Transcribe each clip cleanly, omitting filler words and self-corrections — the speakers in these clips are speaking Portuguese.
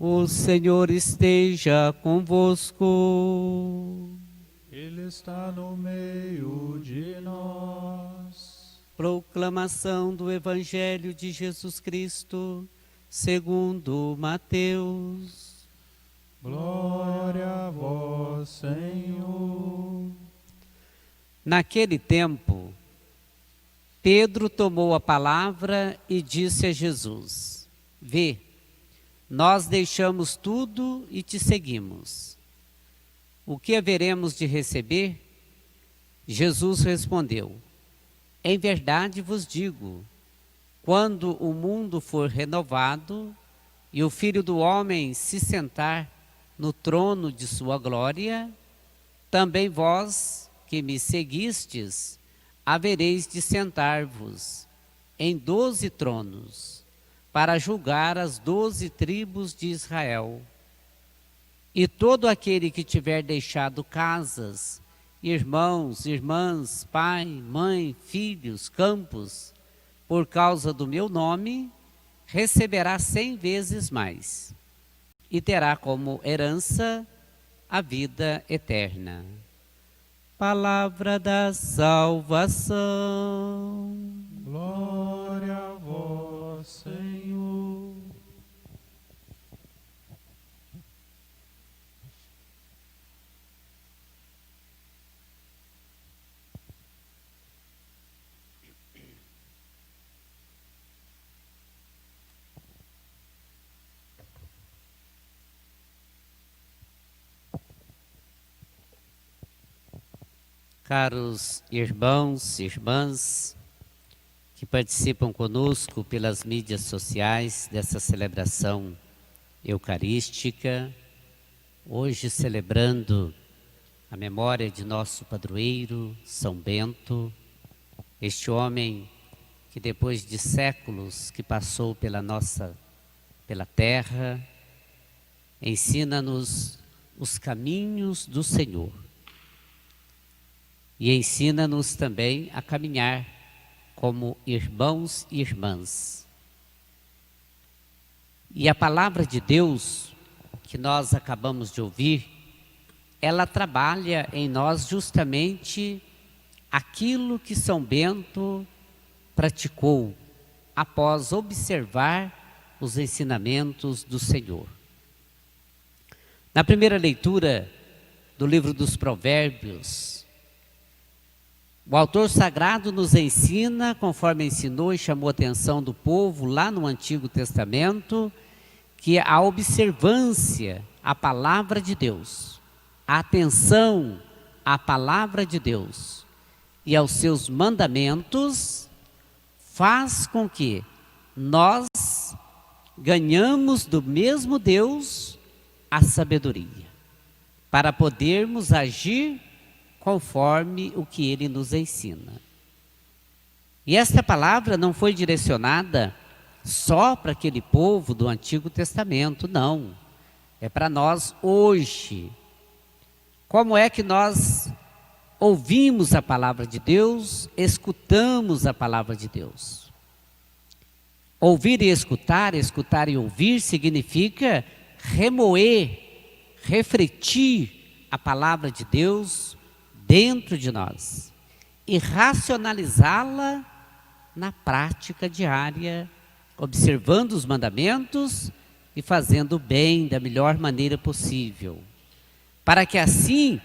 O Senhor esteja convosco. Ele está no meio de nós. Proclamação do Evangelho de Jesus Cristo, segundo Mateus. Glória a vós, Senhor. Naquele tempo, Pedro tomou a palavra e disse a Jesus: Vê, nós deixamos tudo e te seguimos. O que haveremos de receber? Jesus respondeu: Em verdade vos digo, quando o mundo for renovado e o Filho do Homem se sentar no trono de sua glória, também vós que me seguistes, havereis de sentar-vos em 12 tronos, para julgar as 12 tribos de Israel. E todo aquele que tiver deixado casas, irmãos, irmãs, pai, mãe, filhos, campos, por causa do meu nome, receberá 100 vezes mais, e terá como herança a vida eterna. Palavra da salvação. Glória a vós, Senhor. Caros irmãos e irmãs que participam conosco pelas mídias sociais dessa celebração eucarística, hoje celebrando a memória de nosso padroeiro, São Bento, este homem que depois de séculos que passou pela terra, ensina-nos os caminhos do Senhor. E ensina-nos também a caminhar como irmãos e irmãs. E a palavra de Deus, que nós acabamos de ouvir, ela trabalha em nós justamente aquilo que São Bento praticou após observar os ensinamentos do Senhor. Na primeira leitura do livro dos Provérbios, o autor sagrado nos ensina, conforme ensinou e chamou a atenção do povo lá no Antigo Testamento, que a observância à palavra de Deus, a atenção à palavra de Deus e aos seus mandamentos faz com que nós ganhamos do mesmo Deus a sabedoria, para podermos agir conforme o que ele nos ensina. E esta palavra não foi direcionada só para aquele povo do Antigo Testamento, não. É para nós hoje. Como é que nós ouvimos a palavra de Deus, escutamos a palavra de Deus? Ouvir e escutar e ouvir significa remoer, refletir a palavra de Deus dentro de nós e racionalizá-la na prática diária, observando os mandamentos e fazendo o bem da melhor maneira possível, para que assim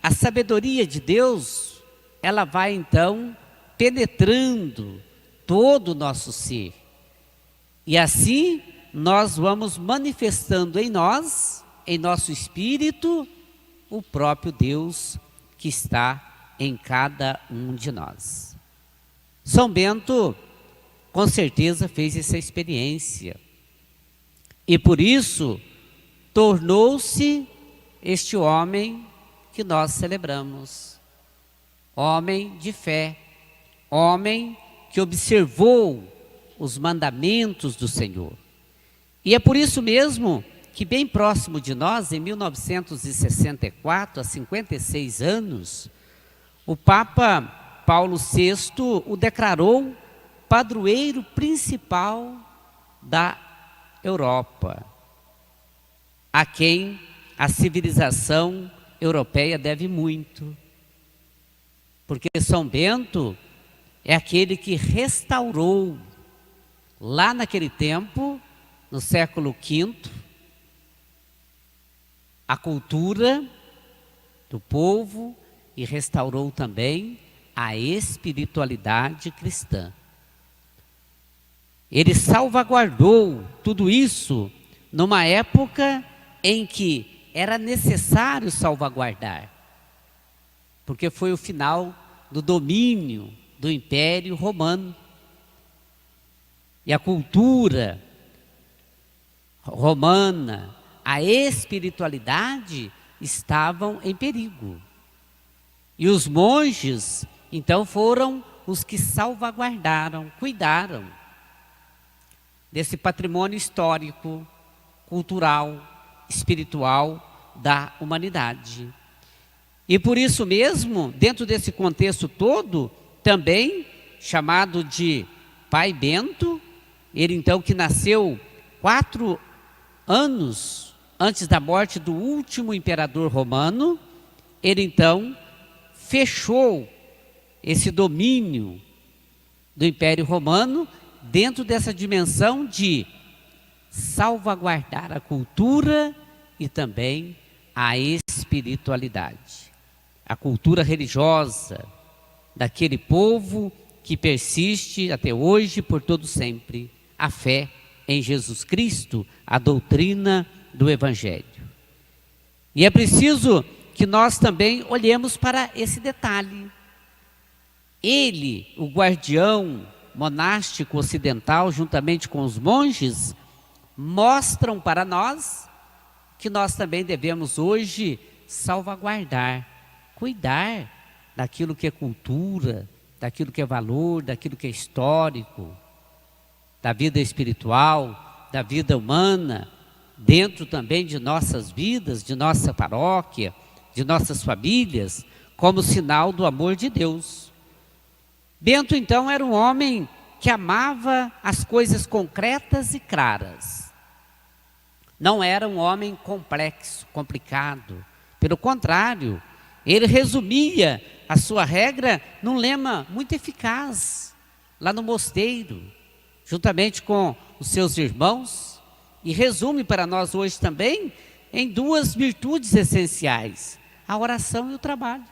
a sabedoria de Deus, ela vai então penetrando todo o nosso ser, e assim nós vamos manifestando em nós, em nosso espírito, o próprio Deus que está em cada um de nós. São Bento, com certeza, fez essa experiência. E por isso, tornou-se este homem que nós celebramos. Homem de fé, homem que observou os mandamentos do Senhor. E é por isso mesmo que bem próximo de nós, em 1964, há 56 anos, o Papa Paulo VI o declarou padroeiro principal da Europa. a quem a civilização europeia deve muito. Porque São Bento é aquele que restaurou, lá naquele tempo, no século V, a cultura do povo e restaurou também a espiritualidade cristã. Ele salvaguardou tudo isso numa época em que era necessário salvaguardar, porque foi o final do domínio do Império Romano. E a cultura romana, a espiritualidade estavam em perigo. E os monges, então, foram os que salvaguardaram, cuidaram desse patrimônio histórico, cultural, espiritual da humanidade. E por isso mesmo, dentro desse contexto todo, também chamado de Pai Bento, ele então que nasceu 4 anos antes da morte do último imperador romano, ele então fechou esse domínio do Império Romano dentro dessa dimensão de salvaguardar a cultura e também a espiritualidade, a cultura religiosa daquele povo que persiste até hoje, por todo sempre, a fé em Jesus Cristo, a doutrina do Evangelho. E é preciso que nós também olhemos para esse detalhe. Ele, o guardião monástico ocidental, juntamente com os monges, mostram para nós que nós também devemos hoje salvaguardar, cuidar daquilo que é cultura, daquilo que é valor, daquilo que é histórico, da vida espiritual, da vida humana, dentro também de nossas vidas, de nossa paróquia, de nossas famílias, como sinal do amor de Deus. Bento, então, era um homem que amava as coisas concretas e claras. Não era um homem complexo, complicado. Pelo contrário, ele resumia a sua regra num lema muito eficaz, lá no mosteiro, juntamente com os seus irmãos, e resume para nós hoje também em 2 virtudes essenciais: a oração e o trabalho.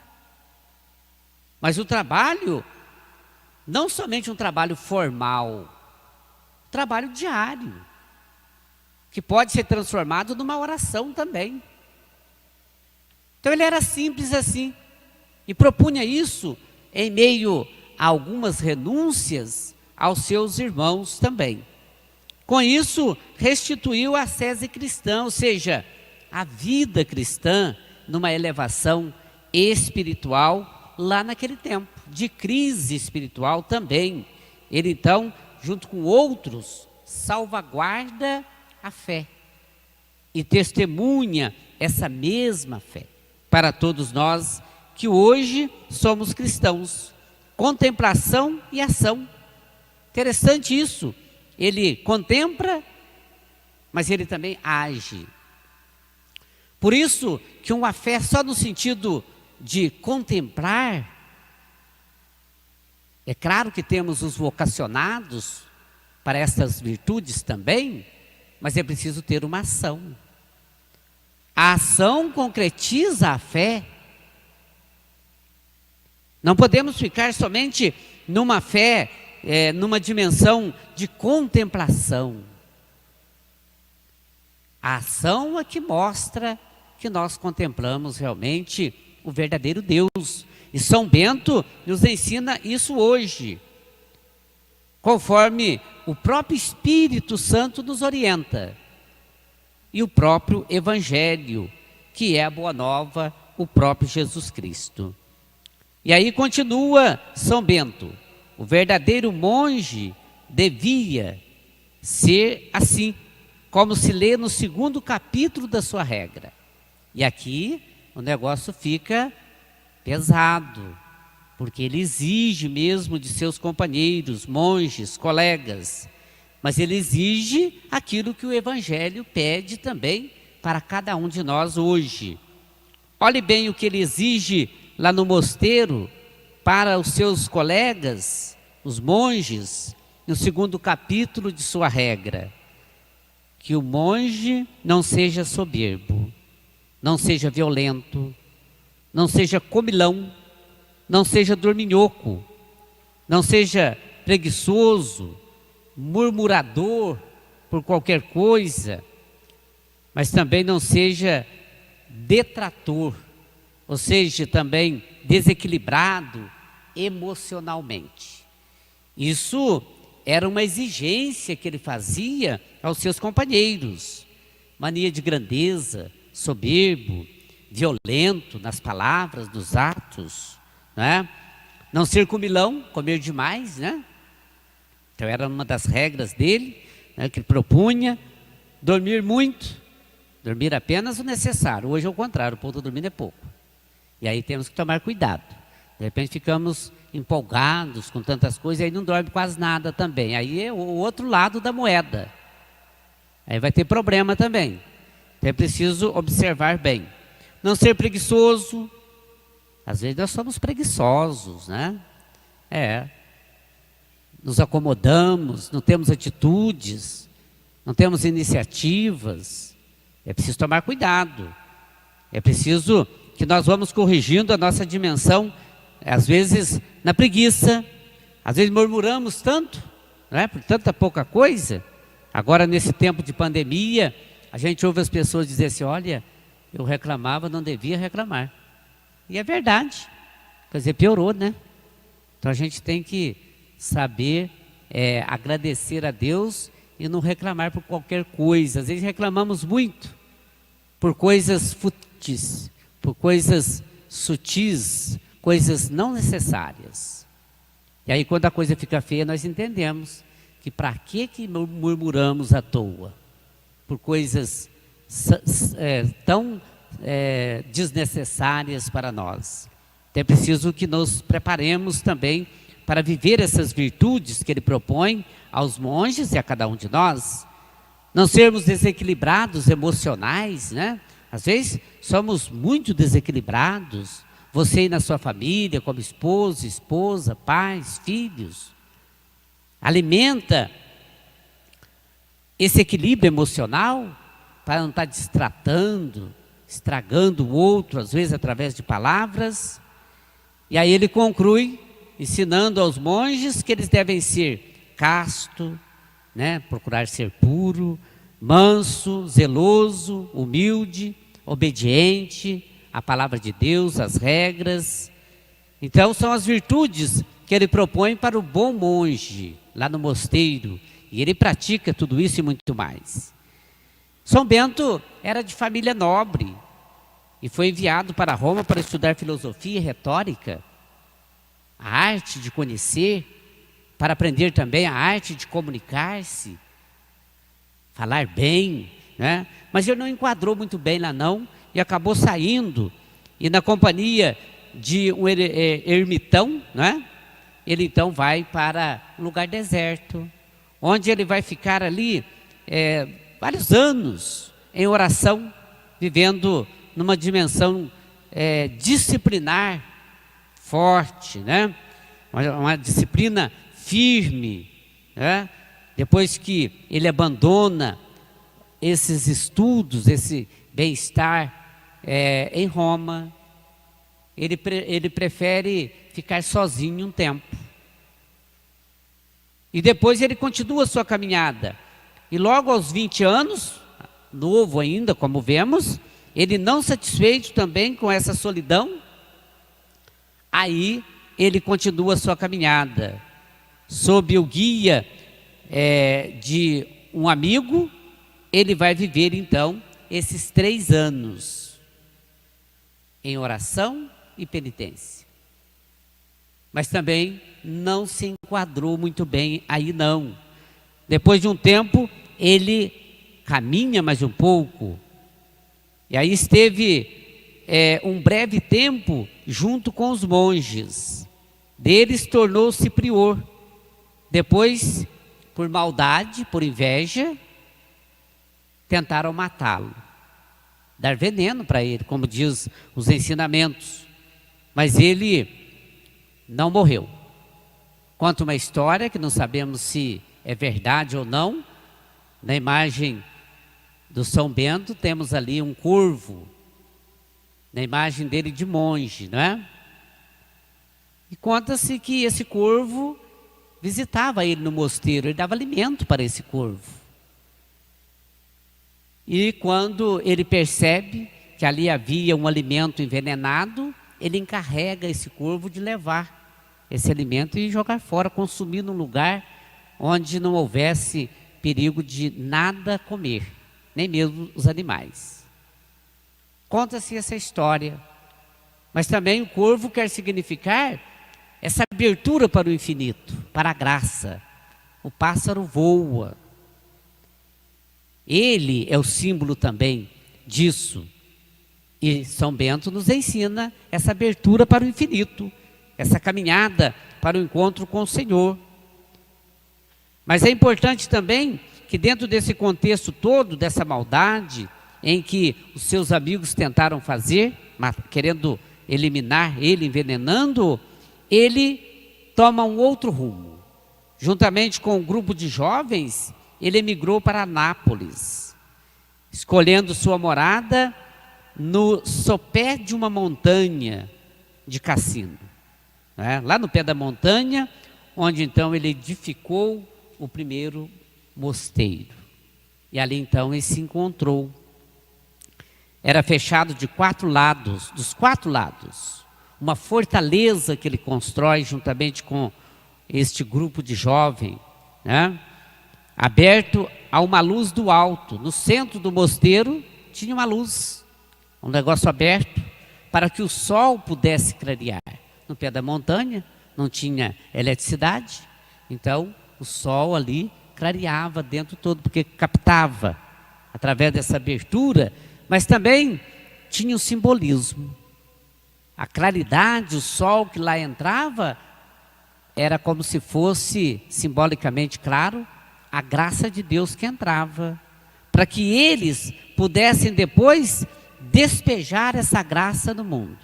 Mas o trabalho, não somente um trabalho formal, trabalho diário, que pode ser transformado numa oração também. Então ele era simples assim, e propunha isso em meio a algumas renúncias aos seus irmãos também. Com isso, restituiu a ascese cristã, ou seja, a vida cristã numa elevação espiritual lá naquele tempo, de crise espiritual também. Ele então, junto com outros, salvaguarda a fé e testemunha essa mesma fé para todos nós que hoje somos cristãos. Contemplação e ação. Interessante isso. Ele contempla, mas ele também age. Por isso que uma fé só no sentido de contemplar, é claro que temos os vocacionados para essas virtudes também, mas é preciso ter uma ação. A ação concretiza a fé. Não podemos ficar somente numa fé, numa dimensão de contemplação. A ação é que mostra que nós contemplamos realmente o verdadeiro Deus. E São Bento nos ensina isso hoje, conforme o próprio Espírito Santo nos orienta. E o próprio Evangelho, que é a Boa Nova, o próprio Jesus Cristo. E aí continua São Bento: o verdadeiro monge devia ser assim, como se lê no 2º capítulo da sua regra. E aqui o negócio fica pesado, porque ele exige mesmo de seus companheiros, monges, colegas, mas ele exige aquilo que o Evangelho pede também para cada um de nós hoje. Olhe bem o que ele exige lá no mosteiro para os seus colegas, os monges, no 2º capítulo de sua regra. Que o monge não seja soberbo, não seja violento, não seja comilão, não seja dorminhoco, não seja preguiçoso, murmurador por qualquer coisa, mas também não seja detrator, ou seja, também desequilibrado emocionalmente. Isso era uma exigência que ele fazia aos seus companheiros. Mania de grandeza, soberbo, violento nas palavras, nos atos, né? Não ser comilão, comer demais, né? Então era uma das regras dele, né, que ele propunha. Dormir muito, dormir apenas o necessário. Hoje é o contrário, o povo está dormindo é pouco. E aí temos que tomar cuidado. De repente ficamos empolgados com tantas coisas e aí não dorme quase nada também. Aí é o outro lado da moeda. Aí vai ter problema também. Então é preciso observar bem. Não ser preguiçoso. Às vezes nós somos preguiçosos, né? Nos acomodamos, não temos atitudes, não temos iniciativas. É preciso tomar cuidado. É preciso que nós vamos corrigindo a nossa dimensão, às vezes na preguiça, às vezes murmuramos tanto, né, por tanta pouca coisa. Agora nesse tempo de pandemia, a gente ouve as pessoas dizer assim, olha, eu reclamava, não devia reclamar. E é verdade, quer dizer, piorou, né? Então a gente tem que saber agradecer a Deus e não reclamar por qualquer coisa. Às vezes reclamamos muito por coisas fúteis, por coisas sutis, coisas não necessárias. E aí quando a coisa fica feia, nós entendemos que para que murmuramos à toa? Por coisas tão desnecessárias para nós. Então é preciso que nos preparemos também para viver essas virtudes que ele propõe aos monges e a cada um de nós. Não sermos desequilibrados emocionais, né? Às vezes somos muito desequilibrados. Você e na sua família, como esposa, pais, filhos. Alimenta esse equilíbrio emocional para não estar distratando, estragando o outro, às vezes através de palavras. E aí ele conclui, ensinando aos monges que eles devem ser casto, né? Procurar ser puro, manso, zeloso, humilde, obediente à palavra de Deus, às regras. Então são as virtudes que ele propõe para o bom monge, lá no mosteiro. E ele pratica tudo isso e muito mais. São Bento era de família nobre e foi enviado para Roma para estudar filosofia e retórica, a arte de conhecer, para aprender também a arte de comunicar-se, falar bem, né? Mas ele não enquadrou muito bem lá não, e acabou saindo, e na companhia de um ermitão, né? Ele então vai para um lugar deserto, onde ele vai ficar ali vários anos em oração, vivendo numa dimensão disciplinar forte, né? Uma disciplina firme, né? Depois que ele abandona esses estudos, esse bem-estar em Roma, ele prefere ficar sozinho um tempo. E depois ele continua a sua caminhada. E logo aos 20 anos, novo ainda, como vemos, ele não satisfeito também com essa solidão, aí ele continua a sua caminhada, sob o guia de um amigo. Ele vai viver então esses 3 anos em oração e penitência. Mas também não se enquadrou muito bem aí não. Depois de um tempo, ele caminha mais um pouco. E aí esteve um breve tempo junto com os monges. Deles tornou-se prior. Depois, por maldade, por inveja, tentaram matá-lo. dar veneno para ele, como diz os ensinamentos. Mas ele não morreu. Conta uma história que não sabemos se é verdade ou não. Na imagem do São Bento temos ali um corvo, na imagem dele de monge, não é? E conta-se que esse corvo visitava ele no mosteiro, ele dava alimento para esse corvo. E quando ele percebe que ali havia um alimento envenenado, ele encarrega esse corvo de levar esse alimento e jogar fora, consumir num lugar onde não houvesse perigo de nada comer, nem mesmo os animais. Conta-se essa história, mas também o corvo quer significar essa abertura para o infinito, para a graça. O pássaro voa. Ele é o símbolo também disso. E São Bento nos ensina essa abertura para o infinito, essa caminhada para o encontro com o Senhor. Mas é importante também que dentro desse contexto todo, dessa maldade, em que os seus amigos tentaram fazer, querendo eliminar ele, envenenando, ele toma um outro rumo. Juntamente com um grupo de jovens, ele emigrou para Nápoles, escolhendo sua morada no sopé de uma montanha de Cassino, né? Lá no pé da montanha, onde então ele edificou o primeiro mosteiro. E ali então ele se encontrou. Era fechado de 4 lados, dos 4 lados, uma fortaleza que ele constrói juntamente com este grupo de jovens, né? Aberto a uma luz do alto. No centro do mosteiro tinha uma luz, um negócio aberto, para que o sol pudesse clarear. No pé da montanha não tinha eletricidade, então o sol ali clareava dentro todo, porque captava através dessa abertura, mas também tinha um simbolismo. A claridade, o sol que lá entrava, era como se fosse, simbolicamente claro, a graça de Deus que entrava, para que eles pudessem depois despejar essa graça no mundo.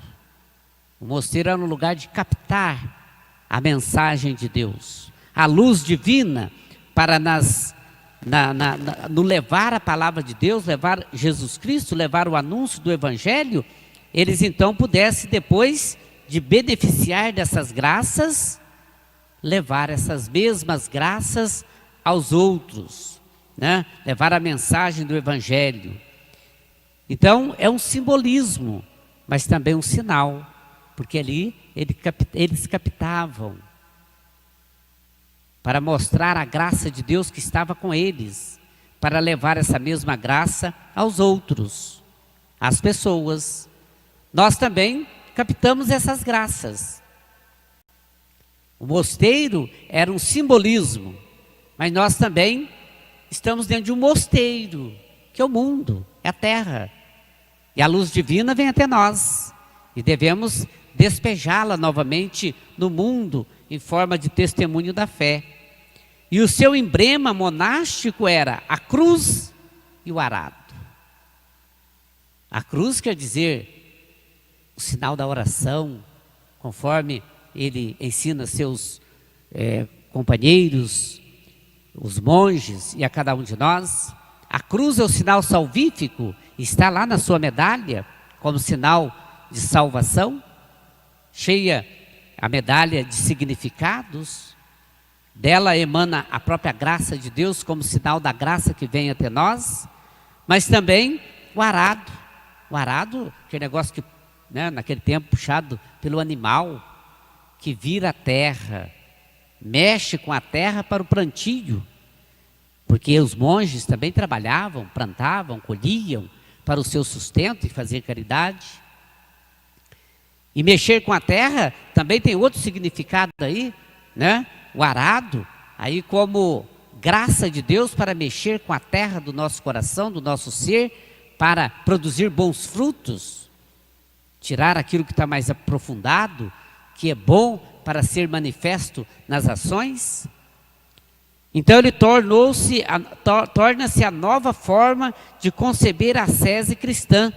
O mosteiro era um lugar de captar a mensagem de Deus, a luz divina, para no levar a palavra de Deus, levar Jesus Cristo, levar o anúncio do Evangelho, eles então pudessem depois de beneficiar dessas graças, levar essas mesmas graças aos outros, né? Levar a mensagem do Evangelho. Então é um simbolismo, mas também um sinal, porque ali eles captavam, para mostrar a graça de Deus que estava com eles, para levar essa mesma graça aos outros, às pessoas. Nós também captamos essas graças. O mosteiro era um simbolismo, mas nós também estamos dentro de um mosteiro, que é o mundo, é a terra. E a luz divina vem até nós, e devemos despejá-la novamente no mundo, em forma de testemunho da fé. E o seu emblema monástico era a cruz e o arado. A cruz quer dizer o sinal da oração, conforme ele ensina seus companheiros, os monges e a cada um de nós. A cruz é o sinal salvífico, está lá na sua medalha, como sinal de salvação, cheia a medalha de significados. Dela emana a própria graça de Deus, como sinal da graça que vem até nós, mas também o arado. O arado, aquele negócio que, né, naquele tempo puxado pelo animal, que vira a terra, mexe com a terra para o plantio, porque os monges também trabalhavam, plantavam, colhiam para o seu sustento e fazer caridade. E mexer com a terra também tem outro significado aí, né? O arado, aí como graça de Deus para mexer com a terra do nosso coração, do nosso ser, para produzir bons frutos, tirar aquilo que está mais aprofundado, que é bom para ser manifesto nas ações. Então ele torna-se a nova forma de conceber a ascese cristã.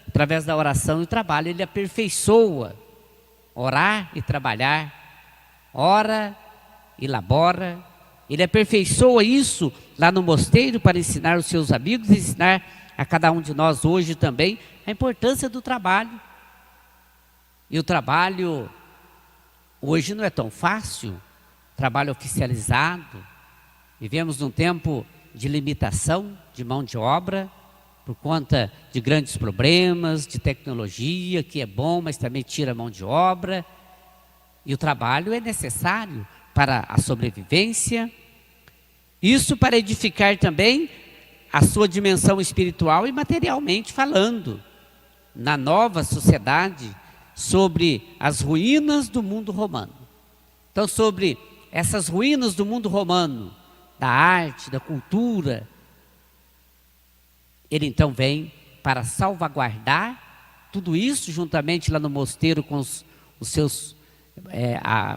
Através da oração e trabalho, ele aperfeiçoa. Orar e trabalhar, ora e labora. Ele aperfeiçoa isso lá no mosteiro para ensinar os seus amigos e ensinar a cada um de nós hoje também a importância do trabalho. E o trabalho hoje não é tão fácil, trabalho oficializado. Vivemos num tempo de limitação de mão de obra, por conta de grandes problemas, de tecnologia, que é bom, mas também tira a mão de obra. E o trabalho é necessário para a sobrevivência. Isso para edificar também a sua dimensão espiritual e materialmente falando, na nova sociedade, sobre as ruínas do mundo romano. Então, sobre essas ruínas do mundo romano, da arte, da cultura, ele então vem para salvaguardar tudo isso, juntamente lá no mosteiro com os seus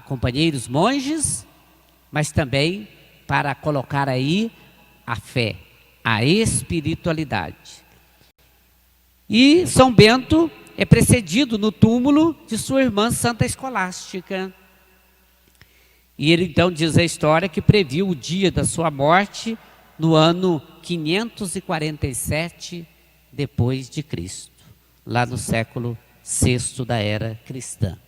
companheiros monges, mas também para colocar aí a fé, a espiritualidade. E São Bento é precedido no túmulo de sua irmã Santa Escolástica. E ele então diz a história que previu o dia da sua morte no ano 547 depois de Cristo, lá no século VI da era cristã.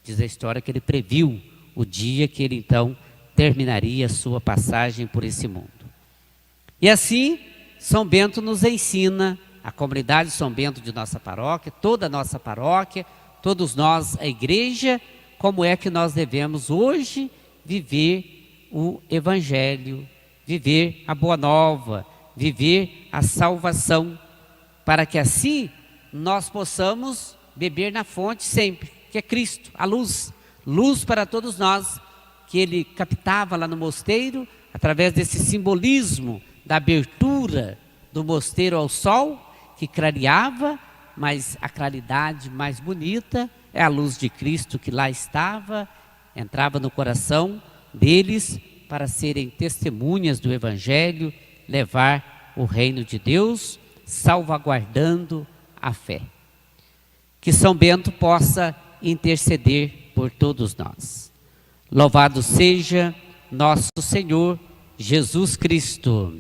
Diz a história que ele previu o dia que ele então terminaria a sua passagem por esse mundo. E assim, São Bento nos ensina, a comunidade São Bento de nossa paróquia, toda a nossa paróquia, todos nós, a igreja, como é que nós devemos hoje viver o Evangelho, viver a Boa Nova, viver a salvação, para que assim nós possamos beber na fonte sempre, que é Cristo, a luz, luz para todos nós, que ele captava lá no mosteiro, através desse simbolismo da abertura do mosteiro ao sol, que clareava, mas a claridade mais bonita é a luz de Cristo que lá estava, entrava no coração deles para serem testemunhas do Evangelho, levar o reino de Deus, salvaguardando a fé. Que São Bento possa interceder por todos nós. Louvado seja nosso Senhor Jesus Cristo.